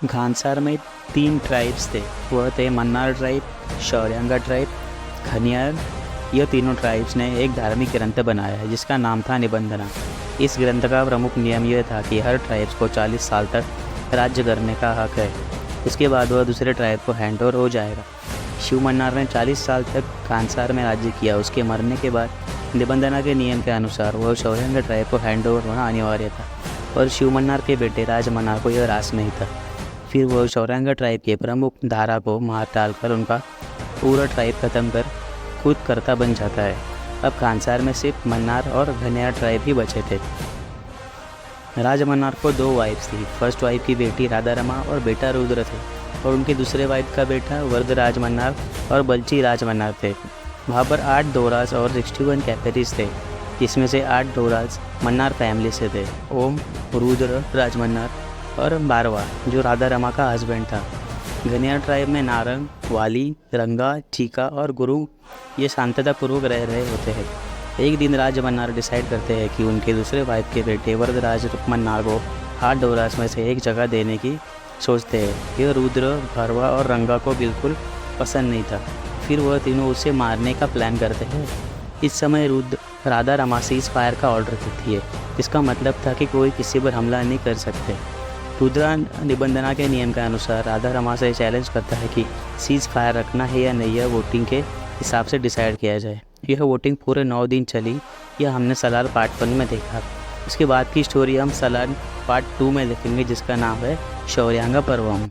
घानसार में 3 ट्राइब्स थे। वह थे मन्नार ट्राइब, शौर्यांगा ट्राइब, खनियार। यह तीनों ट्राइब्स ने एक धार्मिक ग्रंथ बनाया है जिसका नाम था निबंधना। इस ग्रंथ का प्रमुख नियम यह था कि हर ट्राइब्स को 40 साल तक राज्य करने का हक है। इसके बाद वह दूसरे ट्राइब को हैंड ओवर हो जाएगा। शिव मन्नार ने 40 साल तक घानसार में राज्य किया। उसके मरने के बाद निबंधना के नियम के अनुसार वह शौर्यांगा ट्राइब को हैंड ओवर होना अनिवार्य था और शिव मन्नार के बेटे राज मन्नार को यह रास नहीं था। फिर वह शौर्यांगा ट्राइब के प्रमुख धारा को मार डालकर उनका पूरा ट्राइब खत्म कर खुद कर्ता बन जाता है। अब घानसार में सिर्फ मन्नार और घनियार ट्राइब ही बचे थे। राज मन्नार को 2 वाइफ्स थी। फर्स्ट वाइफ की बेटी राधा रमा और बेटा रुद्र थे और उनके दूसरे वाइफ का बेटा वरदराज मन्नार और बलची राज मन्नार थे। वहाँ पर 8 दोराज और 61 कैपेरीज थे, जिसमें से 8 दोराज मन्नार फैमिली से थे। ओम, रुद्र राज मन्नार और बारवा जो राधा रमा का हस्बैंड था। घनियार ट्राइब में नारंग, वाली, रंगा, चीका और गुरु ये शांततापूर्वक रह रहे होते हैं। एक दिन राज मन्नार डिसाइड करते हैं कि उनके दूसरे वाइफ के बेटे वरदराज मन्नार को 8 दोराज में से एक जगह देने की सोचते हैं। यह रुद्र, भरवा और रंगा को बिल्कुल पसंद नहीं था। फिर वह तीनों उसे मारने का प्लान करते हैं। इस समय रुद्र राधा रमा सीज फायर का ऑर्डर देती है। इसका मतलब था कि कोई किसी पर हमला नहीं कर सकते। रुद्रा निबंधना के नियम के अनुसार राधा रमा से चैलेंज करता है कि सीज फायर रखना है या नहीं, यह वोटिंग के हिसाब से डिसाइड किया जाए। यह वोटिंग पूरे 9 दिन चली। यह हमने सलार पार्ट 1 में देखा। इसके बाद की स्टोरी हम सलार पार्ट 2 में देखेंगे जिसका नाम है शौर्यांगा पर्वम।